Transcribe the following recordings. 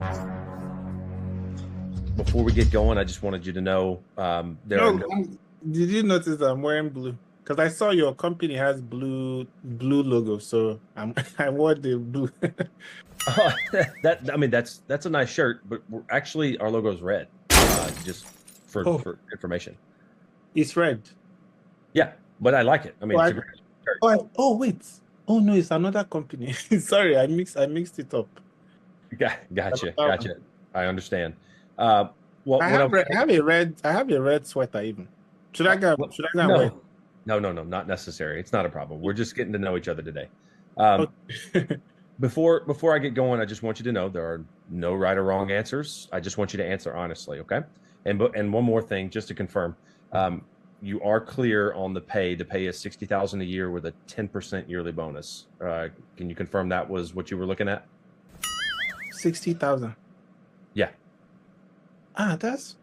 Before we get going, I just wanted you to know there are No, no. did you notice I'm wearing blue? Because I saw your company has blue logo, so I'm I wore the blue. That I mean that's a nice shirt, but we're actually our logo is red. Just Oh, for information. it's red. Yeah, but I like it. I Oh, mean, it's a great shirt. wait. Oh no, it's another company. Sorry, I mixed it up. Gotcha, Another one. gotcha. I understand. Uh, I what I have was red, I saying. have a red I have a red sweater even. Well, Should I go and wear it? no, no, not necessary. It's not a problem. We're just getting to know each other today. Um, Okay. before I get going, I just want you to know there are no right or wrong answers. I just want you to answer honestly, okay? And one more thing, just to confirm, um, you are clear on the pay. The pay is 60,000 a year with a 10% yearly bonus. Can you confirm that was what you were looking at? 60,000. Yeah, Ah, that's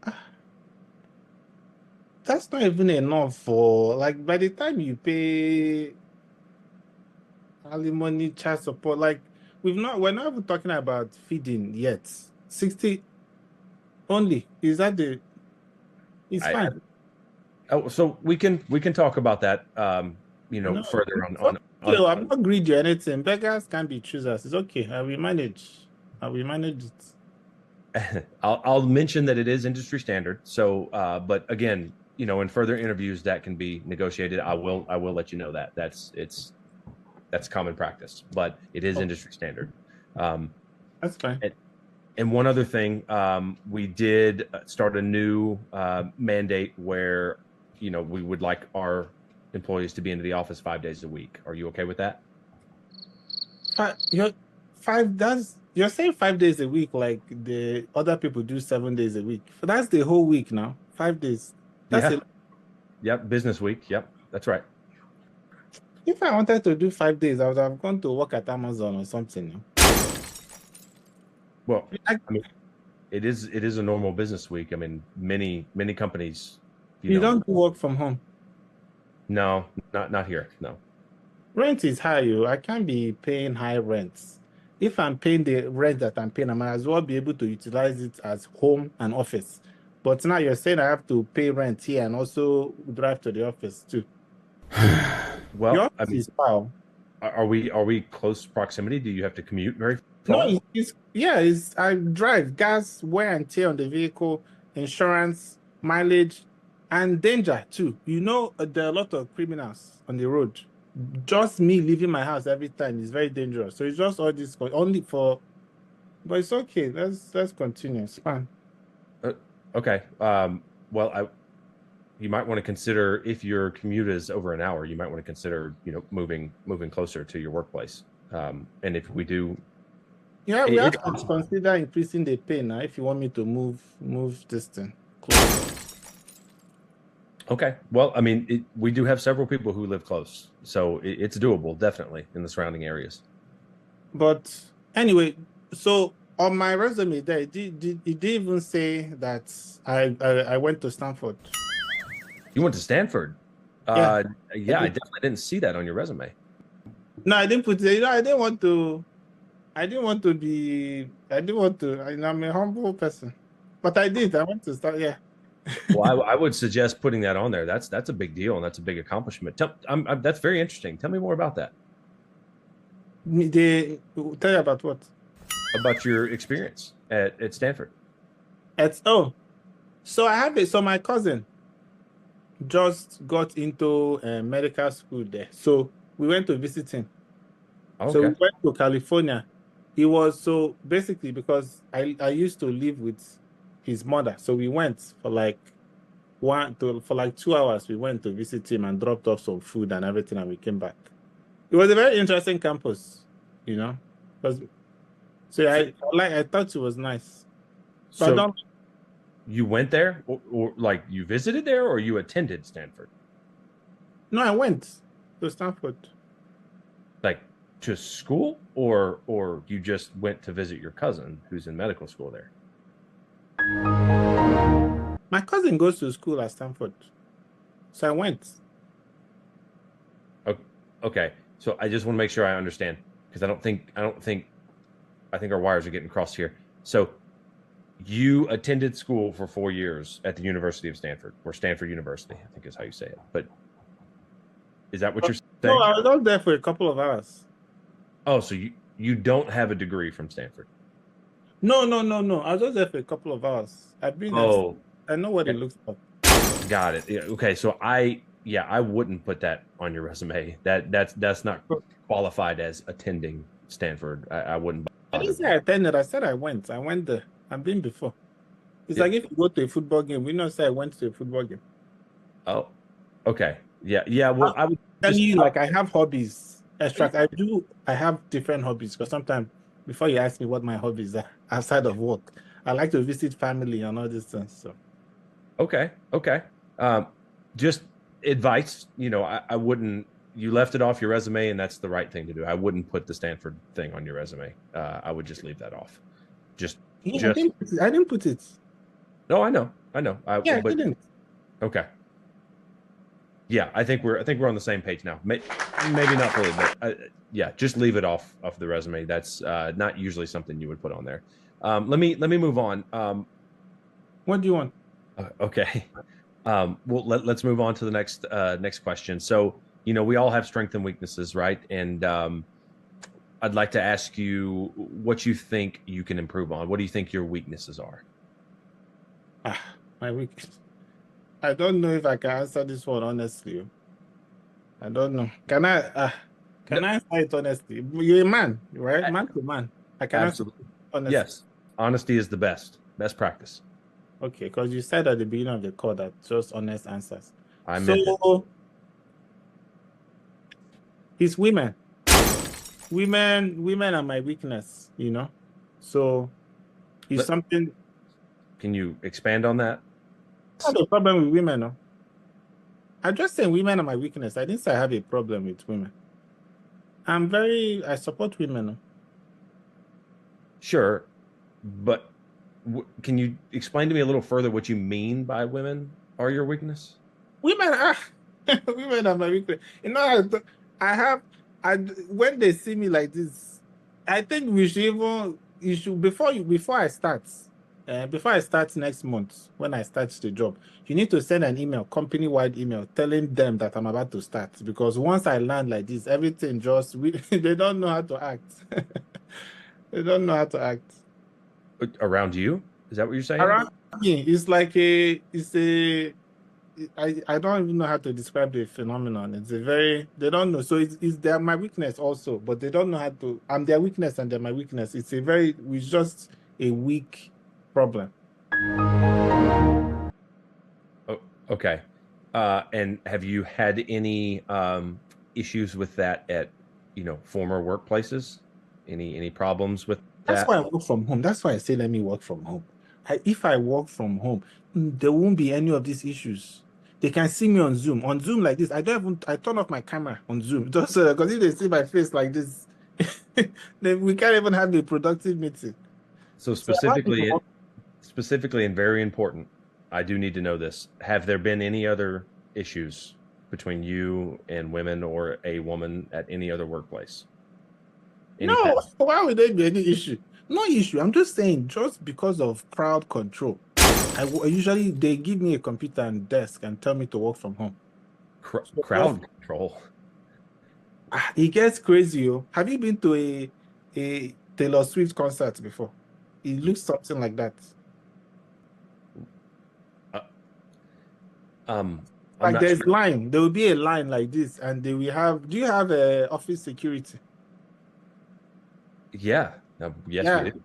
not even enough for like by the time you pay alimony, child support. Like we're not even talking about feeding yet. 60 only. Is that the it's I fine. oh, so we can talk about that. No, Further it's okay. on. I'm not greedy or anything. Beggars can be choosers. It's okay. I will manage. I will manage it. I'll mention that it is industry standard. So, but again, in further interviews that can be negotiated. I will let you know that that's common practice, but it is Oh, industry standard. Um, that's fine. and, and one other thing, we did start a new mandate where we would like our employees to be into the office 5 days a week. Are you okay with that? You're five. That's you're saying 5 days a week, like the other people do 7 days a week. So that's the whole week now. 5 days. That's Yeah. it. Yep. Business week. Yep. That's right. If I wanted to do 5 days, I would have gone to work at Amazon or something. Well, I, I mean, it is a normal business week. I mean, many companies, you you know, don't work from home. no, not here. No. Rent is high, you. I can't be paying high rents. If I'm paying the rent that I'm paying, I might as well be able to utilize it as home and office. But now you're saying I have to pay rent here and also drive to the office too. Your Well, I office mean, is far. are we close proximity? Do you have to commute very No, far? yeah, it's I drive, gas, wear and tear on the vehicle, insurance, mileage, and danger too. There are a lot of criminals on the road. Just me leaving my house every time is very dangerous. So it's just all this only for, but it's okay. Let's continue. It's fine. Uh, okay. Well, you might want to consider if your commute is over an hour, you might want to consider, moving closer to your workplace. And if we do, Yeah, we it, have to consider increasing the pay now if you want me to move this thing closer. okay. Well, I mean, we do have several people who live close, so it's doable, definitely in the surrounding areas. But anyway, so on my resume there, it didn't even say that I went to Stanford. You went to Stanford. Yeah, Uh, I yeah, I did. definitely didn't see that on your resume. No, I didn't put it. I didn't want to. I didn't want to be. I didn't want to. I'm a humble person, but I did. I went to start. Yeah. Well, I would suggest putting that on there. That's a big deal and that's a big accomplishment. That's very interesting. Tell me more about that, They tell you about what? about your experience at Stanford. It's so I have it. So my cousin just got into medical school there. So we went to visit him. So we Okay. went to California. He was so basically because I used to live with his mother. So we went for like 2 hours. We went to visit him and dropped off some food and everything, and we came back. It was a very interesting campus, you know. Because so So, I thought it was nice. But I so don't you went there, or like you visited there, or you attended Stanford, no, I went to Stanford. like to school, or you just went to visit your cousin who's in medical school there. My cousin goes to school at Stanford. So I went. O- Okay. So I just want to make sure I understand because I think our wires are getting crossed here. So you attended school for 4 years at the University of Stanford, or Stanford University, I think is how you say it. But is that what you're No, saying? I was not there for a couple of hours. Oh, so you don't have a degree from Stanford? No, no, no, no. I was just there for a couple of hours. I've been there. Oh, I know what it looks like. got it. Yeah, okay, so I wouldn't put that on your resume. That's not qualified as attending Stanford. I wouldn't I bother didn't with say I that. attended. I said I went. I went there. I've been before. It's Yeah. like if you go to a football game, we not say I went to a football game. Oh, okay. Yeah, yeah. Well, I'm I would telling just you, like I have hobbies. Extract. I do. I have different hobbies because sometimes before you ask me what my hobbies are outside of work, I like to visit family and all these things. So okay, okay. Um, just advice. I wouldn't. You left it off your resume, and that's the right thing to do. I wouldn't put the Stanford thing on your resume. I would just leave that off. Just, yeah, just. I didn't put it. No, I know. Yeah, I But didn't. okay. Yeah, I think we're on the same page now. Maybe not fully, but yeah, just leave it off the resume. That's not usually something you would put on there. Let me move on. What do you want? Okay. Well, let's move on to the next question. So, we all have strengths and weaknesses, right? And I'd like to ask you what you think you can improve on. What do you think your weaknesses are? My weakness. I don't know if I can answer this one honestly. I don't know. Can I? No, Can I answer it honestly? You're a man, right? Man to man. I can answer absolutely. honestly. Yes. Honesty is the best practice. Okay, because you said at the beginning of the call that just honest answers. I meant it. So it's women. Women are my weakness, you know. So it's Let, something. can you expand on that? I have a problem with women, no. I just saying women are my weakness. I didn't say I have a problem with women. I support women, no. Sure, but can you explain to me a little further what you mean by women are your weakness? Women are women are my weakness. You know, I have I when they see me like this, I think we should even you should before I start next month when I start the job, you need to send an email, company-wide email, telling them that I'm about to start because once I land like this, everything just they don't know how to act. They don't know how to act. Around you? Is that what you're saying? Around me, it's like it's a I don't even know how to describe the phenomenon. It's a very they don't know. So it's they're my weakness also, but they don't know how to. I'm their weakness and they're my weakness. It's just a weak problem. Oh, okay. And have you had any issues with that at, former workplaces? Any problems with That's that? why I work from home. That's why I say let me work from home. If I work from home, there won't be any of these issues. They can see me on Zoom. On Zoom like this, I turn off my camera on Zoom just because if they see my face like this, then we can't even have a productive meeting. So So I want you to specifically and very important, I do need to know this. Have there been any other issues between you and women or a woman at any other workplace? Any no, past? why would there be any issue? No issue. I'm just saying, just because of crowd control, usually they give me a computer and desk and tell me to work from home. So just Crowd control? it gets crazy. Oh. Have you been to a Taylor Swift concert before? It looks something like that. Uh, um, I'm Like not there's sure. line. There will be a line like this, and they will have. Do you have a office security? Yeah. Yes, we Yeah. do.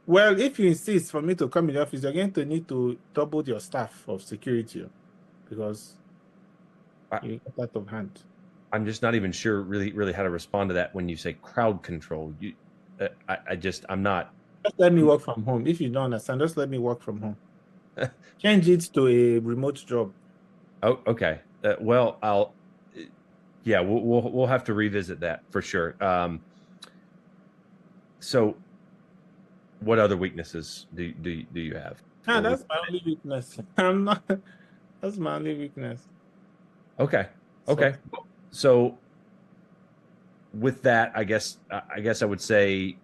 Well, if you insist for me to come in the office, you're going to need to double your staff of security because I, you get out of hand. I'm just not even sure really how to respond to that when you say crowd control. I'm not. Just let me work from home. If you don't understand, just let me work from home. Change it to a remote job. Oh, okay. Well, yeah, we'll have to revisit that for sure. So what other weaknesses do you have? Ah, Or that's my only weakness. I'm not. That's my only weakness. okay, So okay. So with that, I guess I would say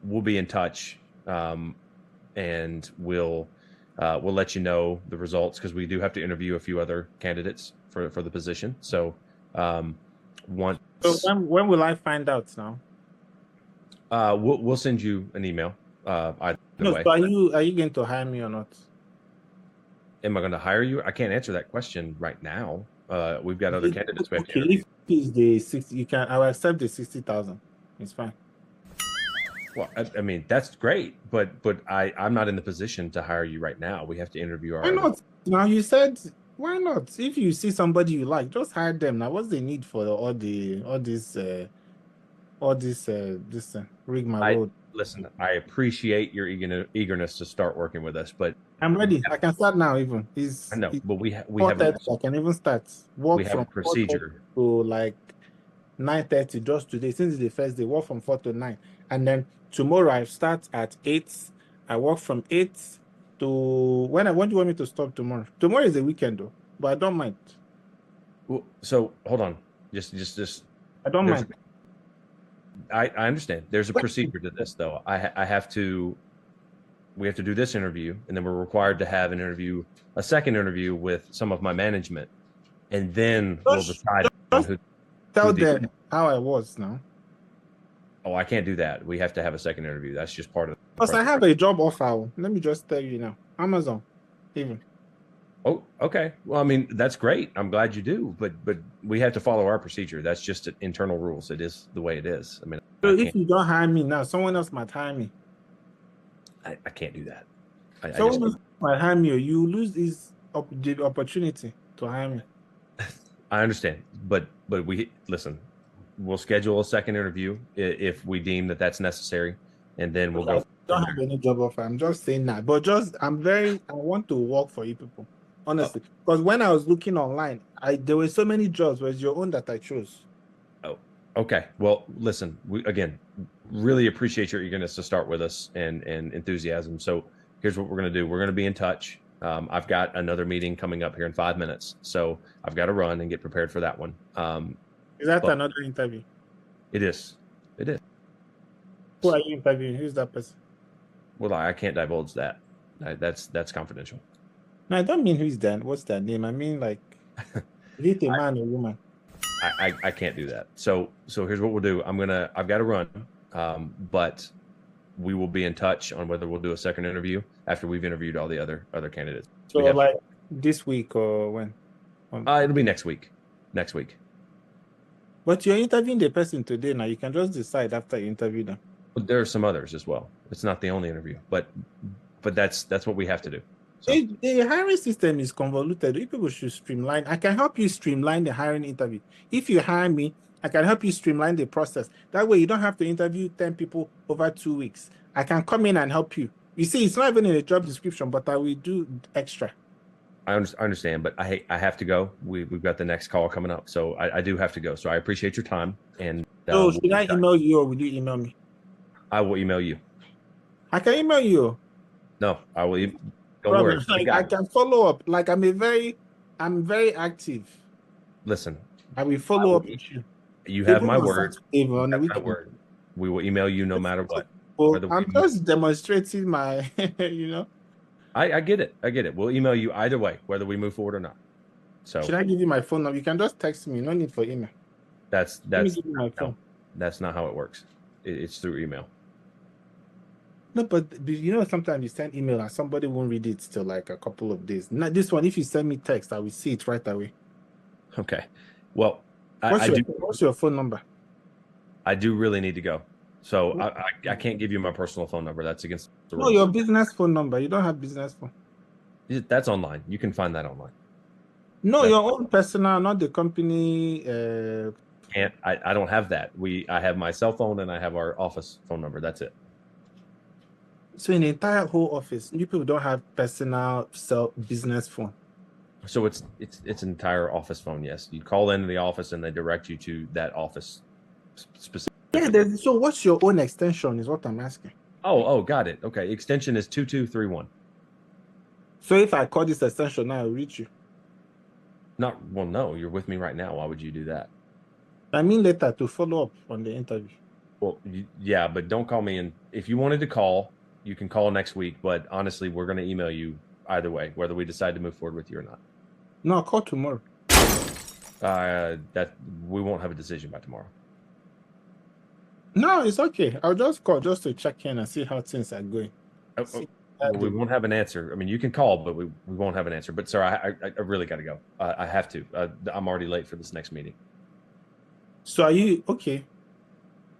we'll be in touch and we'll let you know the results, because we do have to interview a few other candidates for the position. So once when will I find out now? we'll send you an email either No, way. so are you going to hire me or not? Am I going to hire you? I can't answer that question right now. We've got other candidates we have to Okay, interview. if it's the 60, I will accept the 60,000. It's fine. Well, I mean, that's great, but I'm not in the position to hire you right now. We have to interview our Why not? Now you said why not? If you see somebody you like, just hire them. Now, what's the need for this rig my road? Listen, I appreciate your eagerness to start working with us, but I'm ready. I can start now. Even I know, but we have 4:30. I can even start work a from 4:30 procedure. to like 9:30 just today. Since it's the first day, work from 4 to 9, and then tomorrow I start at 8. I work from 8 to when do you want me to stop tomorrow? Tomorrow is the weekend though, but I don't mind. Well, so hold on, just I don't mind. I understand. There's a procedure to this, though. We have to do this interview, and then we're required to have a second interview with some of my management, and then we'll decide on who. Tell them how I was now. Oh, I can't do that. We have to have a second interview. That's just part of. Because I have a job offer. Let me just tell you now. Amazon, even. Oh, okay. Well, I mean, that's great. I'm glad you do, but we have to follow our procedure. That's just internal rules. It is the way it is. I mean, so if you don't hire me now, someone else might hire me. I can't do that. Someone else might hire me, or you lose the opportunity to hire me. I understand, but we listen. We'll schedule a second interview if we deem that that's necessary, and then we'll go. I don't have any job offer. I'm just saying that, but I want to work for you people, honestly. Because when I was looking online, there were so many jobs. Was your own that I chose. Oh, okay. Well, listen. We again really appreciate your eagerness to start with us and enthusiasm. So here's what we're going to do. We're going to be in touch. I've got another meeting coming up here in 5 minutes, so I've got to run and get prepared for that one. Is that another interview? It is. It is. Who are you interviewing? Who's that person? Well, I can't divulge that. That's confidential. No, I don't mean who's that. What's that name? I mean, like, is it a man or woman? I can't do that. So here's what we'll do. I've got to run, but we will be in touch on whether we'll do a second interview after we've interviewed all the other candidates. So like this week or when? It'll be next week. Next week. But you're interviewing the person today now. You can just decide after you interview them. But there are some others as well. It's not the only interview, but that's what we have to do. So. The hiring system is convoluted. People should streamline. I can help you streamline the hiring interview. If you hire me, I can help you streamline the process. That way you don't have to interview 10 people over 2 weeks. I can come in and help you. You see, it's not even in the job description, but I will do extra. I understand, but I have to go. We've got the next call coming up, so I do have to go. So I appreciate your time. And so should I email you or will you email me? I will email you. I can email you. No, I will. Don't worry. I can follow up. Like I'm very active. Listen, I will follow up with you. You have my word. My word. We will email you no matter what. Well, I'm just demonstrating my, you know. I get it. I get it. We'll email you either way, whether we move forward or not. So should I give you my phone number? You can just text me. No need for email. That's Let me give you my phone. No, that's not how it works. It's through email. No, but you know, sometimes you send email and somebody won't read it till like a couple of days. Not this one. If you send me text, I will see it right away. Okay. Well, what's your phone number? I do really need to go. So I can't give you my personal phone number. That's against the rules. No, your business phone number. You don't have business phone. That's online. You can find that online. No, your own personal, not the company. I don't have that. I have my cell phone and I have our office phone number. That's it. So in the entire whole office, you people don't have personal business phone. So it's an entire office phone. Yes, you call into the office and they direct you to that office specific. Yeah. So what's your own extension? Is what I'm asking. Oh, got it. Okay, extension is 2231. So if I call this extension now, I'll reach you. No, you're with me right now. Why would you do that? I mean later to follow up on the interview. Well, yeah, but don't call me. And if you wanted to call, you can call next week. But honestly, we're going to email you either way, whether we decide to move forward with you or not. No, I'll call tomorrow. That we won't have a decision by tomorrow. No, it's okay. I'll just call just to check in and see how things are going. Well, we won't have an answer. I mean, you can call, but we won't have an answer. But sir, I really got to go. I have to. I'm already late for this next meeting. So are you okay?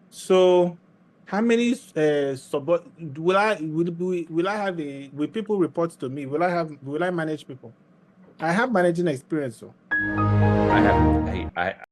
So how many support will I have will people report to me? Will I manage people? I have managing experience, so I have.